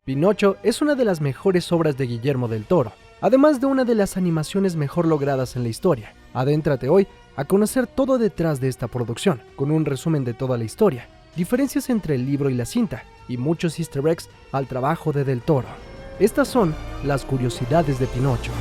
Pinocho es una de las mejores obras de Guillermo del Toro, además de una de las animaciones mejor logradas en la historia. Adéntrate hoy a conocer todo detrás de esta producción, con un resumen de toda la historia, diferencias entre el libro y la cinta, y muchos easter eggs al trabajo de Del Toro. Estas son las curiosidades de Pinocho.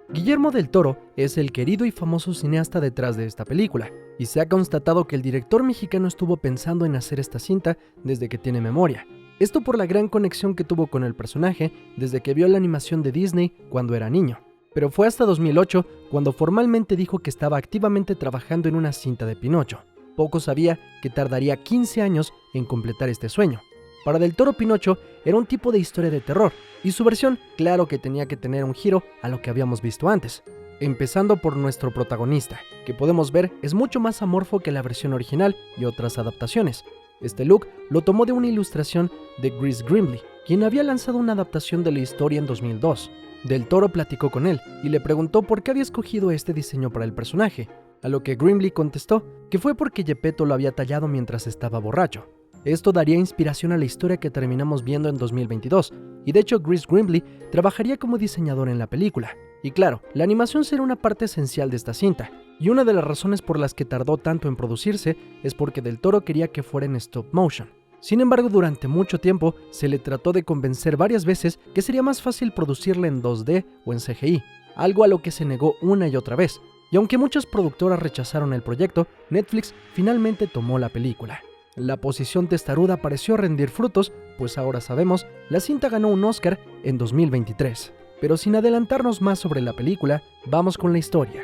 Guillermo del Toro es el querido y famoso cineasta detrás de esta película, y se ha constatado que el director mexicano estuvo pensando en hacer esta cinta desde que tiene memoria. Esto por la gran conexión que tuvo con el personaje desde que vio la animación de Disney cuando era niño. Pero fue hasta 2008 cuando formalmente dijo que estaba activamente trabajando en una cinta de Pinocho. Poco sabía que tardaría 15 años en completar este sueño. Para Del Toro, Pinocho era un tipo de historia de terror, y su versión, claro que tenía que tener un giro a lo que habíamos visto antes. Empezando por nuestro protagonista, que podemos ver es mucho más amorfo que la versión original y otras adaptaciones. Este look lo tomó de una ilustración de Chris Grimley, quien había lanzado una adaptación de la historia en 2002. Del Toro platicó con él y le preguntó por qué había escogido este diseño para el personaje, a lo que Grimley contestó que fue porque Geppetto lo había tallado mientras estaba borracho. Esto daría inspiración a la historia que terminamos viendo en 2022, y de hecho Chris Grimley trabajaría como diseñador en la película. Y claro, la animación será una parte esencial de esta cinta, y una de las razones por las que tardó tanto en producirse es porque Del Toro quería que fuera en stop motion. Sin embargo, durante mucho tiempo se le trató de convencer varias veces que sería más fácil producirla en 2D o en CGI, algo a lo que se negó una y otra vez. Y aunque muchas productoras rechazaron el proyecto, Netflix finalmente tomó la película. La posición testaruda pareció rendir frutos, pues ahora sabemos, la cinta ganó un Oscar en 2023. Pero sin adelantarnos más sobre la película, vamos con la historia.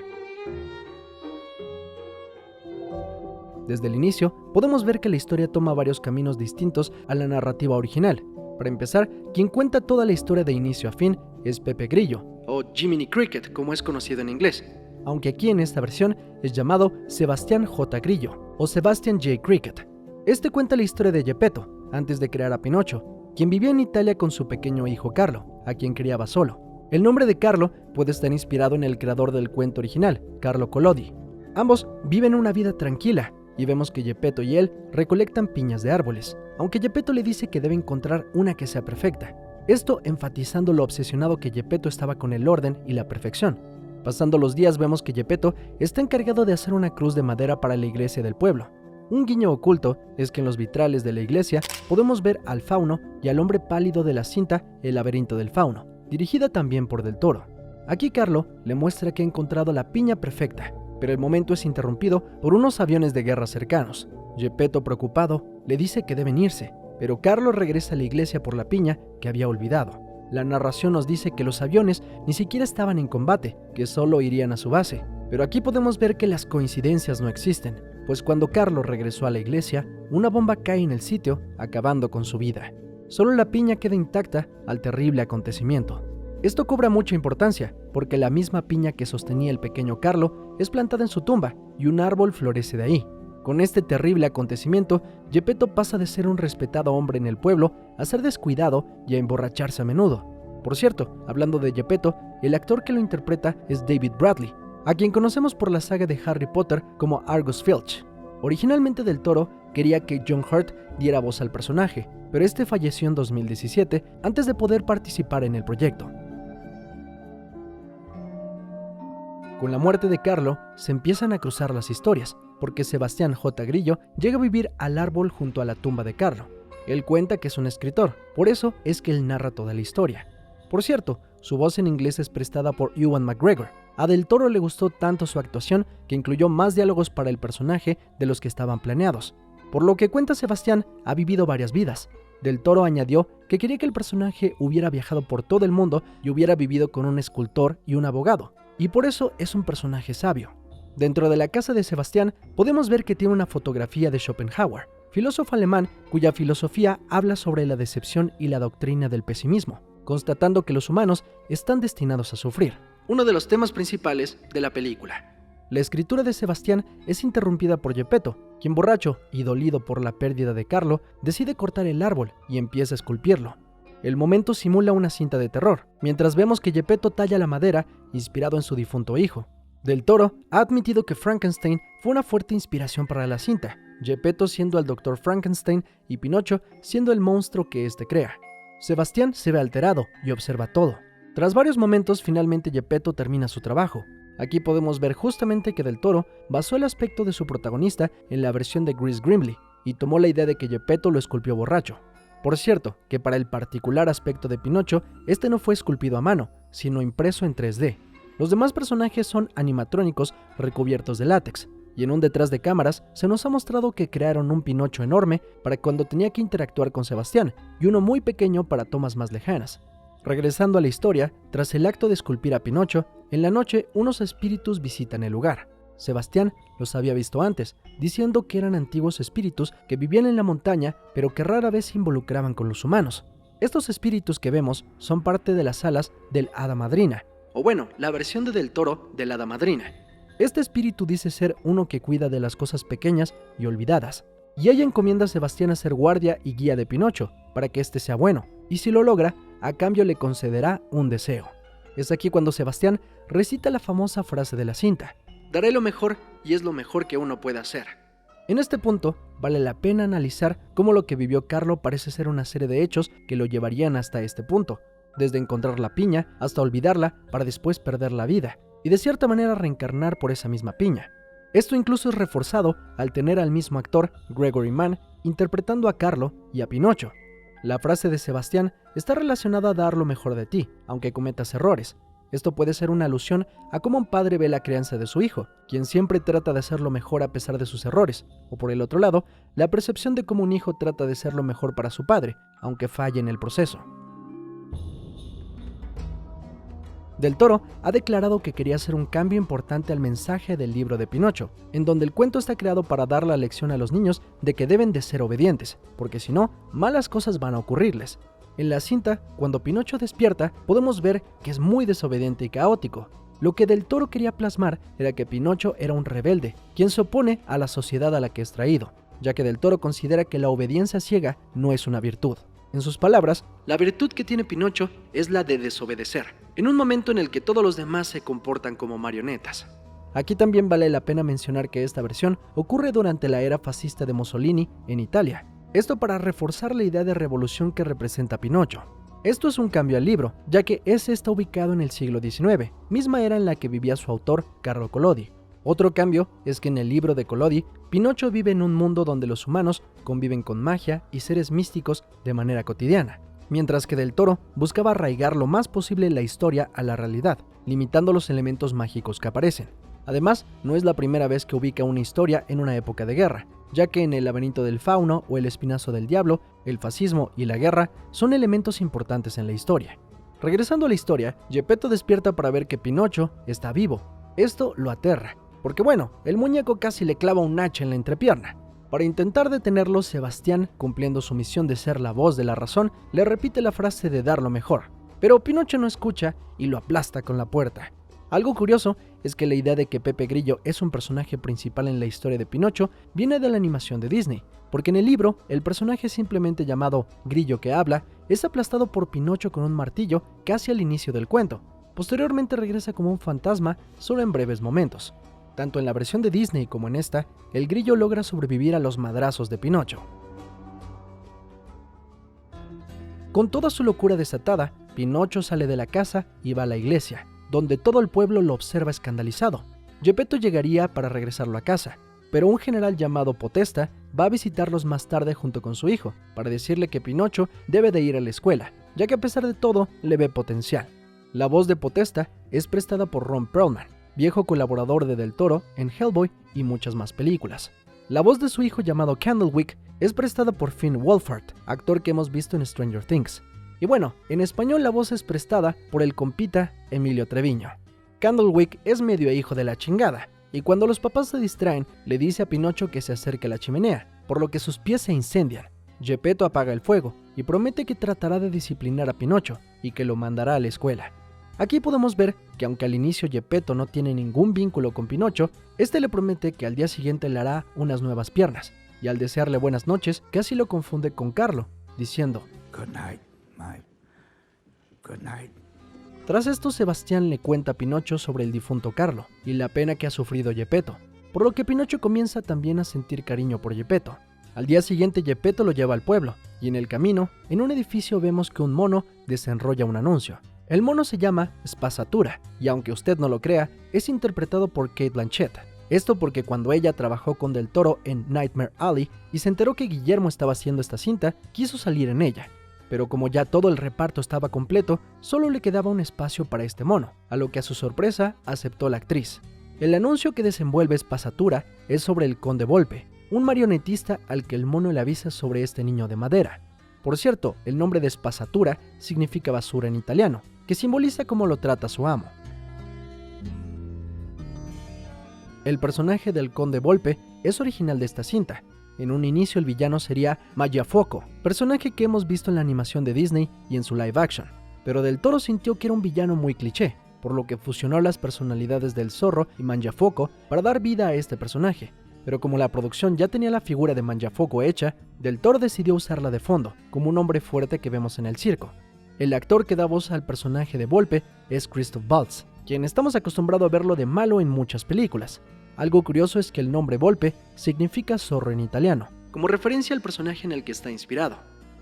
Desde el inicio, podemos ver que la historia toma varios caminos distintos a la narrativa original. Para empezar, quien cuenta toda la historia de inicio a fin es Pepe Grillo, o Jiminy Cricket como es conocido en inglés, aunque aquí en esta versión es llamado Sebastián J. Grillo, o Sebastian J. Cricket. Este cuenta la historia de Geppetto, antes de crear a Pinocho, quien vivía en Italia con su pequeño hijo Carlo, a quien criaba solo. El nombre de Carlo puede estar inspirado en el creador del cuento original, Carlo Collodi. Ambos viven una vida tranquila, y vemos que Geppetto y él recolectan piñas de árboles, aunque Geppetto le dice que debe encontrar una que sea perfecta. Esto enfatizando lo obsesionado que Geppetto estaba con el orden y la perfección. Pasando los días vemos que Geppetto está encargado de hacer una cruz de madera para la iglesia del pueblo. Un guiño oculto es que en los vitrales de la iglesia podemos ver al fauno y al hombre pálido de la cinta El laberinto del fauno, dirigida también por Del Toro. Aquí Carlo le muestra que ha encontrado la piña perfecta, pero el momento es interrumpido por unos aviones de guerra cercanos. Geppetto, preocupado, le dice que deben irse, pero Carlo regresa a la iglesia por la piña que había olvidado. La narración nos dice que los aviones ni siquiera estaban en combate, que solo irían a su base. Pero aquí podemos ver que las coincidencias no existen, pues cuando Carlo regresó a la iglesia, una bomba cae en el sitio, acabando con su vida. Solo la piña queda intacta al terrible acontecimiento. Esto cobra mucha importancia, porque la misma piña que sostenía el pequeño Carlo es plantada en su tumba, y un árbol florece de ahí. Con este terrible acontecimiento, Geppetto pasa de ser un respetado hombre en el pueblo a ser descuidado y a emborracharse a menudo. Por cierto, hablando de Geppetto, el actor que lo interpreta es David Bradley, a quien conocemos por la saga de Harry Potter como Argus Filch. Originalmente Del Toro quería que John Hurt diera voz al personaje, pero este falleció en 2017 antes de poder participar en el proyecto. Con la muerte de Carlo, se empiezan a cruzar las historias, porque Sebastián J. Grillo llega a vivir al árbol junto a la tumba de Carlo. Él cuenta que es un escritor, por eso es que él narra toda la historia. Por cierto, su voz en inglés es prestada por Ewan McGregor. A Del Toro le gustó tanto su actuación que incluyó más diálogos para el personaje de los que estaban planeados. Por lo que cuenta Sebastián, ha vivido varias vidas. Del Toro añadió que quería que el personaje hubiera viajado por todo el mundo y hubiera vivido con un escultor y un abogado, y por eso es un personaje sabio. Dentro de la casa de Sebastián podemos ver que tiene una fotografía de Schopenhauer, filósofo alemán cuya filosofía habla sobre la decepción y la doctrina del pesimismo, constatando que los humanos están destinados a sufrir, uno de los temas principales de la película. La escritura de Sebastián es interrumpida por Geppetto, quien borracho y dolido por la pérdida de Carlo, decide cortar el árbol y empieza a esculpirlo. El momento simula una cinta de terror, mientras vemos que Geppetto talla la madera inspirado en su difunto hijo. Del Toro ha admitido que Frankenstein fue una fuerte inspiración para la cinta, Geppetto siendo el Dr. Frankenstein y Pinocho siendo el monstruo que éste crea. Sebastián se ve alterado y observa todo. Tras varios momentos, finalmente Geppetto termina su trabajo. Aquí podemos ver justamente que Del Toro basó el aspecto de su protagonista en la versión de Chris Grimley y tomó la idea de que Geppetto lo esculpió borracho. Por cierto, que para el particular aspecto de Pinocho, este no fue esculpido a mano, sino impreso en 3D. Los demás personajes son animatrónicos recubiertos de látex, y en un detrás de cámaras se nos ha mostrado que crearon un Pinocho enorme para cuando tenía que interactuar con Sebastián, y uno muy pequeño para tomas más lejanas. Regresando a la historia, tras el acto de esculpir a Pinocho, en la noche unos espíritus visitan el lugar. Sebastián los había visto antes, diciendo que eran antiguos espíritus que vivían en la montaña, pero que rara vez se involucraban con los humanos. Estos espíritus que vemos son parte de las alas del Hada Madrina, o bueno, la versión de Del Toro del Hada Madrina. Este espíritu dice ser uno que cuida de las cosas pequeñas y olvidadas, y ella encomienda a Sebastián a ser guardia y guía de Pinocho, para que éste sea bueno, y si lo logra, a cambio le concederá un deseo. Es aquí cuando Sebastián recita la famosa frase de la cinta: daré lo mejor y es lo mejor que uno puede hacer. En este punto, vale la pena analizar cómo lo que vivió Carlo parece ser una serie de hechos que lo llevarían hasta este punto, desde encontrar la piña hasta olvidarla para después perder la vida, y de cierta manera reencarnar por esa misma piña. Esto incluso es reforzado al tener al mismo actor, Gregory Mann, interpretando a Carlo y a Pinocho. La frase de Sebastián está relacionada a dar lo mejor de ti, aunque cometas errores. Esto puede ser una alusión a cómo un padre ve la crianza de su hijo, quien siempre trata de hacer lo mejor a pesar de sus errores, o por el otro lado, la percepción de cómo un hijo trata de ser lo mejor para su padre, aunque falle en el proceso. Del Toro ha declarado que quería hacer un cambio importante al mensaje del libro de Pinocho, en donde el cuento está creado para dar la lección a los niños de que deben de ser obedientes, porque si no, malas cosas van a ocurrirles. En la cinta, cuando Pinocho despierta, podemos ver que es muy desobediente y caótico. Lo que Del Toro quería plasmar era que Pinocho era un rebelde, quien se opone a la sociedad a la que es traído, ya que Del Toro considera que la obediencia ciega no es una virtud. En sus palabras, la virtud que tiene Pinocho es la de desobedecer, en un momento en el que todos los demás se comportan como marionetas. Aquí también vale la pena mencionar que esta versión ocurre durante la era fascista de Mussolini en Italia. Esto para reforzar la idea de revolución que representa Pinocho. Esto es un cambio al libro, ya que ese está ubicado en el siglo XIX, misma era en la que vivía su autor, Carlo Collodi. Otro cambio es que en el libro de Collodi, Pinocho vive en un mundo donde los humanos conviven con magia y seres místicos de manera cotidiana, mientras que Del Toro buscaba arraigar lo más posible la historia a la realidad, limitando los elementos mágicos que aparecen. Además, no es la primera vez que ubica una historia en una época de guerra, ya que en El laberinto del fauno o El espinazo del diablo, el fascismo y la guerra son elementos importantes en la historia. Regresando a la historia, Geppetto despierta para ver que Pinocho está vivo. Esto lo aterra, porque bueno, el muñeco casi le clava un hacha en la entrepierna. Para intentar detenerlo, Sebastián, cumpliendo su misión de ser la voz de la razón, le repite la frase de dar lo mejor, pero Pinocho no escucha y lo aplasta con la puerta. Algo curioso es que la idea de que Pepe Grillo es un personaje principal en la historia de Pinocho viene de la animación de Disney, porque en el libro el personaje simplemente llamado Grillo que habla es aplastado por Pinocho con un martillo casi al inicio del cuento. Posteriormente regresa como un fantasma solo en breves momentos. Tanto en la versión de Disney como en esta, el grillo logra sobrevivir a los madrazos de Pinocho. Con toda su locura desatada, Pinocho sale de la casa y va a la iglesia, donde todo el pueblo lo observa escandalizado. Geppetto llegaría para regresarlo a casa, pero un general llamado Potesta va a visitarlos más tarde junto con su hijo, para decirle que Pinocho debe de ir a la escuela, ya que a pesar de todo le ve potencial. La voz de Potesta es prestada por Ron Perlman, viejo colaborador de Del Toro en Hellboy y muchas más películas. La voz de su hijo llamado Candlewick es prestada por Finn Wolfhard, actor que hemos visto en Stranger Things. Y bueno, en español la voz es prestada por el compita Emilio Treviño. Candlewick es medio hijo de la chingada, y cuando los papás se distraen, le dice a Pinocho que se acerque a la chimenea, por lo que sus pies se incendian. Geppetto apaga el fuego y promete que tratará de disciplinar a Pinocho y que lo mandará a la escuela. Aquí podemos ver que aunque al inicio Geppetto no tiene ningún vínculo con Pinocho, este le promete que al día siguiente le hará unas nuevas piernas, y al desearle buenas noches, casi lo confunde con Carlo, diciendo Good night, my... Good night. Tras esto, Sebastián le cuenta a Pinocho sobre el difunto Carlo y la pena que ha sufrido Geppetto. por lo que Pinocho comienza también a sentir cariño por Geppetto. Al día siguiente Geppetto lo lleva al pueblo, y en el camino, en un edificio vemos que un mono desenrolla un anuncio. El mono se llama Spazzatura, y aunque usted no lo crea, es interpretado por Cate Blanchett. Esto porque cuando ella trabajó con Del Toro en Nightmare Alley y se enteró que Guillermo estaba haciendo esta cinta, quiso salir en ella. Pero como ya todo el reparto estaba completo, solo le quedaba un espacio para este mono, a lo que a su sorpresa aceptó la actriz. El anuncio que desenvuelve Spazzatura es sobre el Conde Volpe, un marionetista al que el mono le avisa sobre este niño de madera. Por cierto, el nombre de Spazzatura significa basura en italiano, que simboliza cómo lo trata su amo. El personaje del Conde Volpe es original de esta cinta. En un inicio el villano sería Mangiafoco, personaje que hemos visto en la animación de Disney y en su live action, pero Del Toro sintió que era un villano muy cliché, por lo que fusionó las personalidades del zorro y Mangiafoco para dar vida a este personaje. Pero como la producción ya tenía la figura de Mangiafoco hecha, Del Toro decidió usarla de fondo, como un hombre fuerte que vemos en el circo. El actor que da voz al personaje de Volpe es Christoph Waltz, quien estamos acostumbrados a verlo de malo en muchas películas. Algo curioso es que el nombre Volpe significa zorro en italiano, como referencia al personaje en el que está inspirado.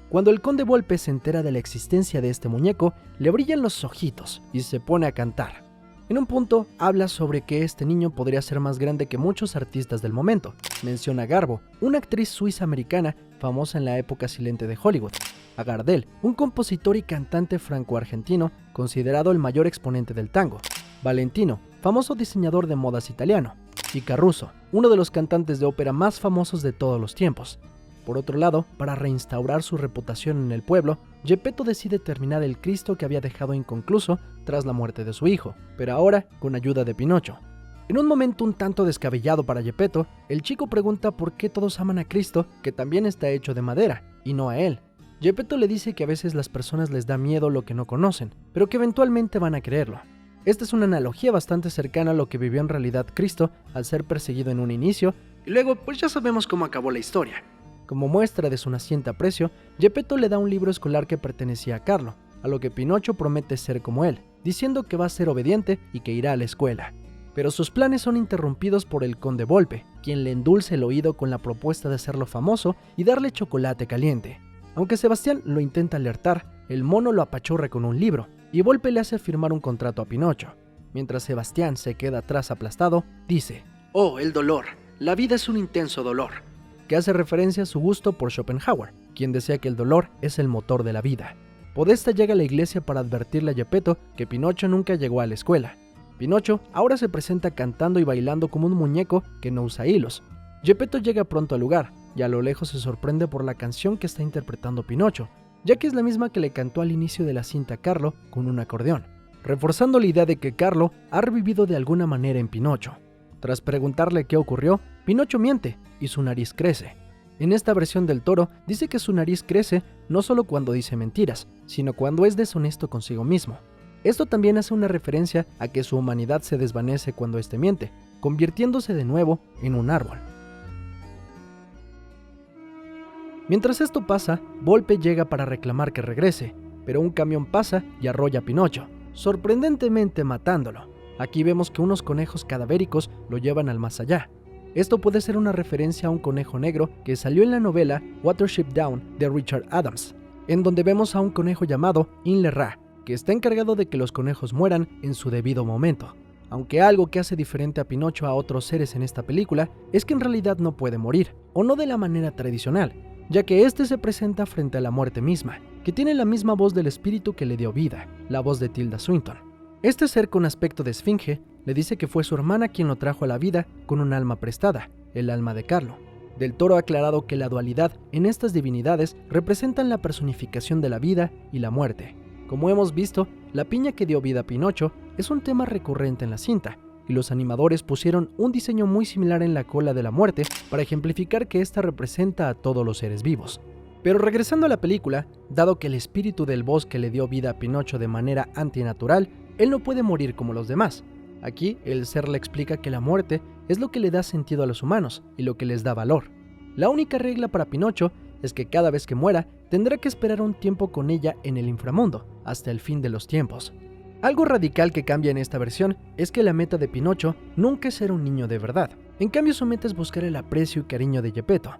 Cuando el Conde Volpe se entera de la existencia de este muñeco, le brillan los ojitos y se pone a cantar. En un punto, habla sobre que este niño podría ser más grande que muchos artistas del momento. Menciona a Garbo, una actriz suiza-americana famosa en la época silente de Hollywood, a Gardel, un compositor y cantante franco-argentino considerado el mayor exponente del tango, Valentino, famoso diseñador de modas italiano, y Caruso, uno de los cantantes de ópera más famosos de todos los tiempos. Por otro lado, para reinstaurar su reputación en el pueblo, Geppetto decide terminar el Cristo que había dejado inconcluso tras la muerte de su hijo, pero ahora con ayuda de Pinocho. En un momento un tanto descabellado para Geppetto, el chico pregunta por qué todos aman a Cristo, que también está hecho de madera, y no a él. Geppetto le dice que a veces las personas les da miedo lo que no conocen, pero que eventualmente van a creerlo. Esta es una analogía bastante cercana a lo que vivió en realidad Cristo al ser perseguido en un inicio, y luego pues ya sabemos cómo acabó la historia. Como muestra de su naciente aprecio, Geppetto le da un libro escolar que pertenecía a Carlo, a lo que Pinocho promete ser como él, diciendo que va a ser obediente y que irá a la escuela. Pero sus planes son interrumpidos por el Conde Volpe, quien le endulza el oído con la propuesta de hacerlo famoso y darle chocolate caliente. Aunque Sebastián lo intenta alertar, el mono lo apachurra con un libro, y Volpe le hace firmar un contrato a Pinocho. Mientras Sebastián se queda atrás aplastado, dice: «Oh, el dolor, la vida es un intenso dolor», que hace referencia a su gusto por Schopenhauer, quien decía que el dolor es el motor de la vida. Podesta llega a la iglesia para advertirle a Geppetto que Pinocho nunca llegó a la escuela. Pinocho ahora se presenta cantando y bailando como un muñeco que no usa hilos. Geppetto llega pronto al lugar, y a lo lejos se sorprende por la canción que está interpretando Pinocho, ya que es la misma que le cantó al inicio de la cinta Carlo con un acordeón, reforzando la idea de que Carlo ha revivido de alguna manera en Pinocho. Tras preguntarle qué ocurrió, Pinocho miente y su nariz crece. En esta versión del Toro dice que su nariz crece no solo cuando dice mentiras, sino cuando es deshonesto consigo mismo. Esto también hace una referencia a que su humanidad se desvanece cuando éste miente, convirtiéndose de nuevo en un árbol. Mientras esto pasa, Volpe llega para reclamar que regrese, pero un camión pasa y arrolla a Pinocho, sorprendentemente matándolo. Aquí vemos que unos conejos cadavéricos lo llevan al más allá. Esto puede ser una referencia a un conejo negro que salió en la novela Watership Down de Richard Adams, en donde vemos a un conejo llamado Inle-Ra, que está encargado de que los conejos mueran en su debido momento. Aunque algo que hace diferente a Pinocho a otros seres en esta película es que en realidad no puede morir, o no de la manera tradicional, ya que este se presenta frente a la muerte misma, que tiene la misma voz del espíritu que le dio vida, la voz de Tilda Swinton. Este ser con aspecto de esfinge le dice que fue su hermana quien lo trajo a la vida con un alma prestada, el alma de Carlo. Del Toro ha aclarado que la dualidad en estas divinidades representan la personificación de la vida y la muerte. Como hemos visto, la piña que dio vida a Pinocho es un tema recurrente en la cinta, y los animadores pusieron un diseño muy similar en la cola de la muerte para ejemplificar que esta representa a todos los seres vivos. Pero regresando a la película, dado que el espíritu del bosque le dio vida a Pinocho de manera antinatural, él no puede morir como los demás. Aquí, el ser le explica que la muerte es lo que le da sentido a los humanos y lo que les da valor. La única regla para Pinocho es que cada vez que muera, tendrá que esperar un tiempo con ella en el inframundo, hasta el fin de los tiempos. Algo radical que cambia en esta versión es que la meta de Pinocho nunca es ser un niño de verdad, En cambio, su meta es buscar el aprecio y cariño de Geppetto.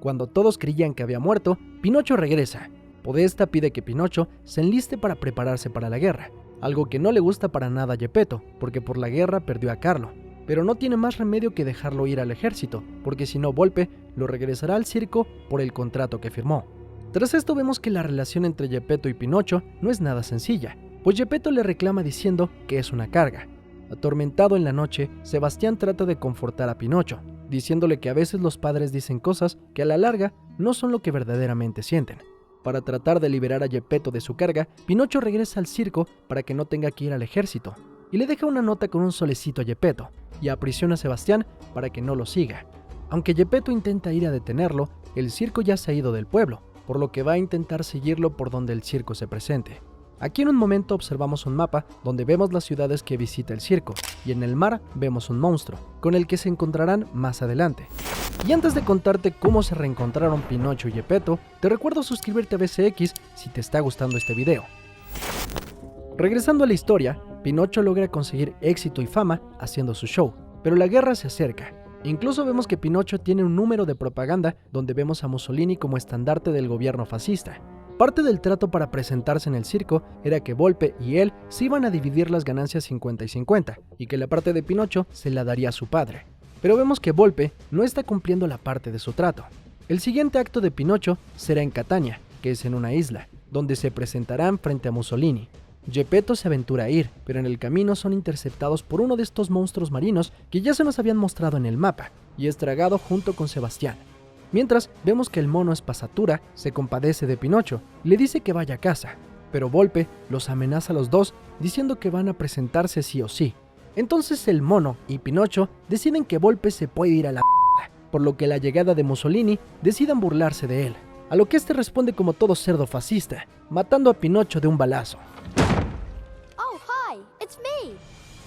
Cuando todos creían que había muerto, Pinocho regresa. Podesta pide que Pinocho se enliste para prepararse para la guerra, algo que no le gusta para nada a Geppetto, porque por la guerra perdió a Carlo. Pero no tiene más remedio que dejarlo ir al ejército, porque si no Volpe lo regresará al circo por el contrato que firmó. Tras esto vemos que la relación entre Geppetto y Pinocho no es nada sencilla, pues Geppetto le reclama diciendo que es una carga. Atormentado en la noche, Sebastián trata de confortar a Pinocho, diciéndole que a veces los padres dicen cosas que a la larga no son lo que verdaderamente sienten. Para tratar de liberar a Geppetto de su carga, Pinocho regresa al circo para que no tenga que ir al ejército, y le deja una nota con un solecito a Geppetto, y aprisiona a Sebastián para que no lo siga. Aunque Geppetto intenta ir a detenerlo, el circo ya se ha ido del pueblo, por lo que va a intentar seguirlo por donde el circo se presente. Aquí en un momento observamos un mapa donde vemos las ciudades que visita el circo, y en el mar vemos un monstruo, con el que se encontrarán más adelante. Y antes de contarte cómo se reencontraron Pinocho y Geppetto, te recuerdo suscribirte a BCX si te está gustando este video. Regresando a la historia, Pinocho logra conseguir éxito y fama haciendo su show, pero la guerra se acerca. Incluso vemos que Pinocho tiene un número de propaganda donde vemos a Mussolini como estandarte del gobierno fascista. Parte del trato para presentarse en el circo era que Volpe y él se iban a dividir las ganancias 50 y 50, y que la parte de Pinocho se la daría a su padre. Pero vemos que Volpe no está cumpliendo la parte de su trato. El siguiente acto de Pinocho será en Catania, que es en una isla, donde se presentarán frente a Mussolini. Geppetto se aventura a ir, pero en el camino son interceptados por uno de estos monstruos marinos que ya se nos habían mostrado en el mapa, y es tragado junto con Sebastián. Mientras, vemos que el mono Espasatura se compadece de Pinocho y le dice que vaya a casa, pero Volpe los amenaza a los dos diciendo que van a presentarse sí o sí. Entonces el mono y Pinocho deciden que Volpe se puede ir a la p***, por lo que la llegada de Mussolini deciden burlarse de él, a lo que este responde como todo cerdo fascista, matando a Pinocho de un balazo. Oh, hi, it's me.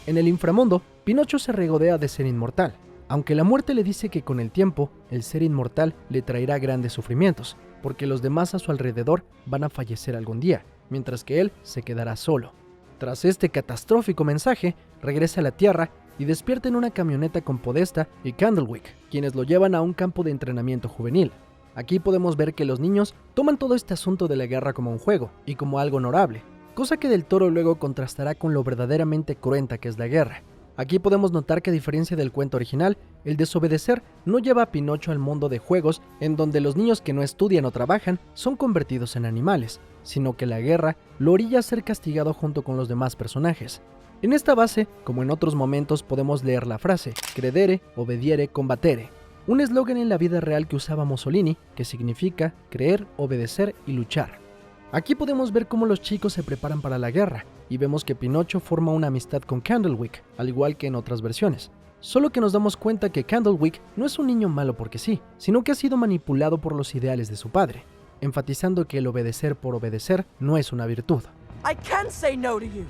En el inframundo, Pinocho se regodea de ser inmortal, aunque la muerte le dice que con el tiempo, el ser inmortal le traerá grandes sufrimientos, porque los demás a su alrededor van a fallecer algún día, mientras que él se quedará solo. Tras este catastrófico mensaje, regresa a la Tierra y despierta en una camioneta con Podesta y Candlewick, quienes lo llevan a un campo de entrenamiento juvenil. Aquí podemos ver que los niños toman todo este asunto de la guerra como un juego y como algo honorable, cosa que Del Toro luego contrastará con lo verdaderamente cruenta que es la guerra. Aquí podemos notar que a diferencia del cuento original, el desobedecer no lleva a Pinocho al mundo de juegos en donde los niños que no estudian o trabajan son convertidos en animales, sino que la guerra lo orilla a ser castigado junto con los demás personajes. En esta base, como en otros momentos, podemos leer la frase credere, obediere, combatere, un eslogan en la vida real que usaba Mussolini, que significa creer, obedecer y luchar. Aquí podemos ver cómo los chicos se preparan para la guerra, y vemos que Pinocho forma una amistad con Candlewick, al igual que en otras versiones. Solo que nos damos cuenta que Candlewick no es un niño malo porque sí, sino que ha sido manipulado por los ideales de su padre, enfatizando que el obedecer por obedecer no es una virtud. I can say no to you.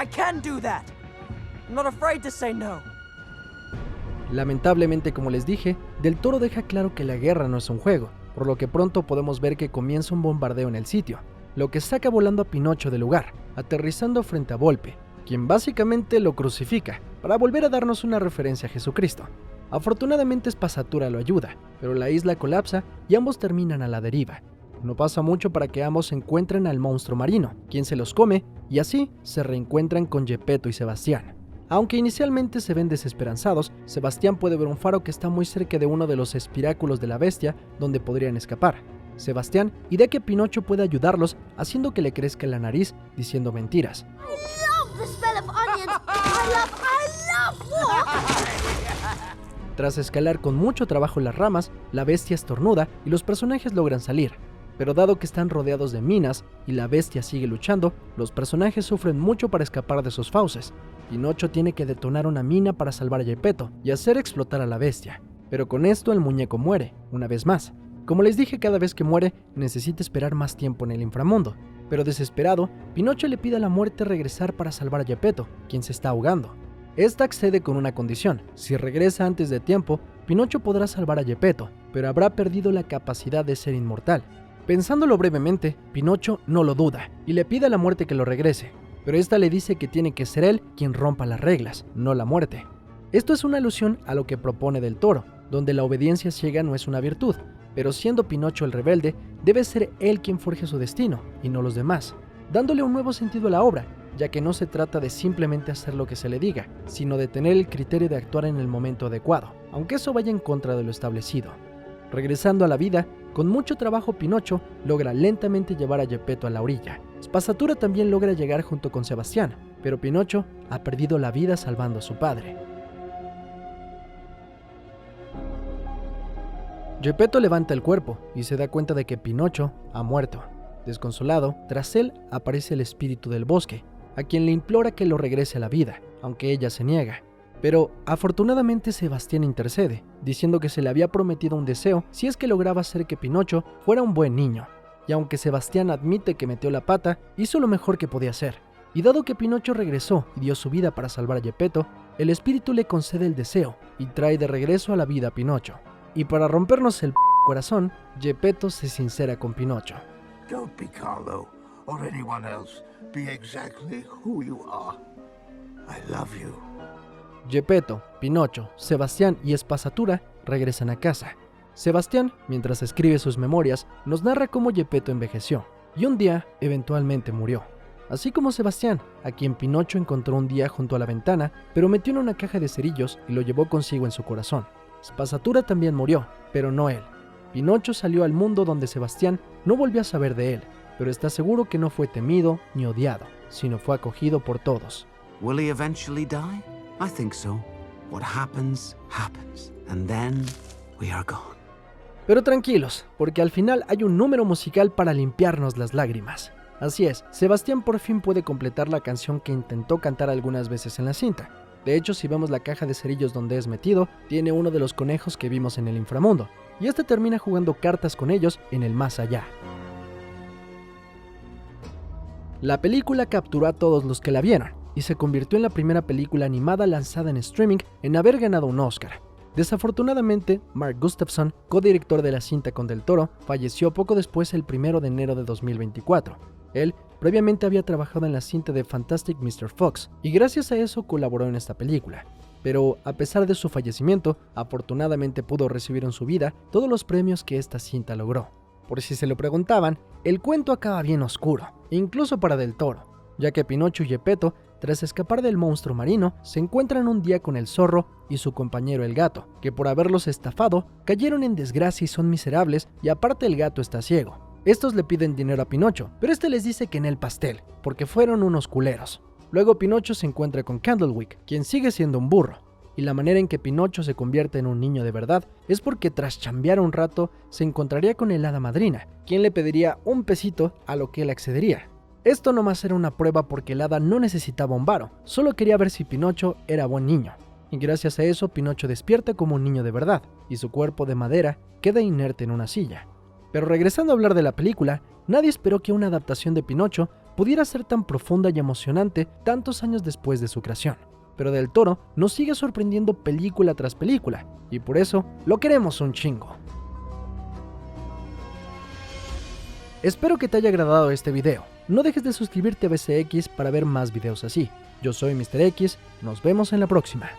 I can do that. I'm not afraid to say no. Lamentablemente, como les dije, Del Toro deja claro que la guerra no es un juego, por lo que pronto podemos ver que comienza un bombardeo en el sitio, lo que saca volando a Pinocho del lugar, aterrizando frente a Volpe, quien básicamente lo crucifica, para volver a darnos una referencia a Jesucristo. Afortunadamente Espasatura lo ayuda, pero la isla colapsa y ambos terminan a la deriva. No pasa mucho para que ambos encuentren al monstruo marino, quien se los come, y así se reencuentran con Geppetto y Sebastián. Aunque inicialmente se ven desesperanzados, Sebastián puede ver un faro que está muy cerca de uno de los espiráculos de la bestia donde podrían escapar. Sebastián idea que Pinocho puede ayudarlos haciendo que le crezca la nariz diciendo mentiras. I love the smell of onions. I love Tras escalar con mucho trabajo las ramas, la bestia estornuda y los personajes logran salir. Pero dado que están rodeados de minas y la bestia sigue luchando, los personajes sufren mucho para escapar de sus fauces. Pinocho tiene que detonar una mina para salvar a Geppetto y hacer explotar a la bestia. Pero con esto el muñeco muere, una vez más. Como les dije, cada vez que muere, necesita esperar más tiempo en el inframundo. Pero desesperado, Pinocho le pide a la muerte regresar para salvar a Geppetto, quien se está ahogando. Esta accede con una condición: si regresa antes de tiempo, Pinocho podrá salvar a Geppetto, pero habrá perdido la capacidad de ser inmortal. Pensándolo brevemente, Pinocho no lo duda y le pide a la muerte que lo regrese, pero esta le dice que tiene que ser él quien rompa las reglas, no la muerte. Esto es una alusión a lo que propone Del Toro, donde la obediencia ciega no es una virtud, pero siendo Pinocho el rebelde, debe ser él quien forje su destino, y no los demás, dándole un nuevo sentido a la obra, ya que no se trata de simplemente hacer lo que se le diga, sino de tener el criterio de actuar en el momento adecuado, aunque eso vaya en contra de lo establecido. Regresando a la vida, con mucho trabajo Pinocho logra lentamente llevar a Geppetto a la orilla. Spazzatura también logra llegar junto con Sebastián, pero Pinocho ha perdido la vida salvando a su padre. Geppetto levanta el cuerpo y se da cuenta de que Pinocho ha muerto. Desconsolado, tras él aparece el espíritu del bosque, a quien le implora que lo regrese a la vida, aunque ella se niega. Pero afortunadamente Sebastián intercede, diciendo que se le había prometido un deseo si es que lograba hacer que Pinocho fuera un buen niño. Y aunque Sebastián admite que metió la pata, hizo lo mejor que podía hacer. Y dado que Pinocho regresó y dio su vida para salvar a Geppetto, el espíritu le concede el deseo y trae de regreso a la vida a Pinocho. Y para rompernos el corazón, Geppetto se sincera con Pinocho. Don't be Carlo or anyone else. Be exactly who you are. I love you. Geppetto, Pinocho, Sebastián y Spazzatura regresan a casa. Sebastián, mientras escribe sus memorias, nos narra cómo Geppetto envejeció y un día eventualmente murió. Así como Sebastián, a quien Pinocho encontró un día junto a la ventana, pero metió en una caja de cerillos y lo llevó consigo en su corazón. Spazzatura también murió, pero no él. Pinocho salió al mundo donde Sebastián no volvió a saber de él, pero está seguro que no fue temido ni odiado, sino fue acogido por todos. Will he eventually die? I think so. What happens, happens. And then we are gone. Pero tranquilos, porque al final hay un número musical para limpiarnos las lágrimas. Así es, Sebastián por fin puede completar la canción que intentó cantar algunas veces en la cinta. De hecho, si vemos la caja de cerillos donde es metido, tiene uno de los conejos que vimos en el inframundo, y este termina jugando cartas con ellos en el más allá. La película capturó a todos los que la vieron, y se convirtió en la primera película animada lanzada en streaming en haber ganado un Oscar. Desafortunadamente, Mark Gustafson, codirector de la cinta con Del Toro, falleció poco después el 1 de enero de 2024. Él previamente había trabajado en la cinta de Fantastic Mr. Fox, y gracias a eso colaboró en esta película. Pero a pesar de su fallecimiento, afortunadamente pudo recibir en su vida todos los premios que esta cinta logró. Por si se lo preguntaban, el cuento acaba bien oscuro, incluso para Del Toro, ya que Pinocho y Geppetto, tras escapar del monstruo marino, se encuentran un día con el zorro y su compañero el gato, que por haberlos estafado, cayeron en desgracia y son miserables, y aparte el gato está ciego. Estos le piden dinero a Pinocho, pero este les dice que en el pastel, porque fueron unos culeros. Luego Pinocho se encuentra con Candlewick, quien sigue siendo un burro, y la manera en que Pinocho se convierte en un niño de verdad es porque tras chambear un rato se encontraría con el hada madrina, quien le pediría un pesito a lo que él accedería. Esto nomás era una prueba porque el hada no necesitaba un varo, solo quería ver si Pinocho era buen niño. Y gracias a eso Pinocho despierta como un niño de verdad, y su cuerpo de madera queda inerte en una silla. Pero regresando a hablar de la película, nadie esperó que una adaptación de Pinocho pudiera ser tan profunda y emocionante tantos años después de su creación. Pero Del Toro nos sigue sorprendiendo película tras película, y por eso lo queremos un chingo. Espero que te haya agradado este video. No dejes de suscribirte a BCX para ver más videos así. Yo soy Mr. X, nos vemos en la próxima.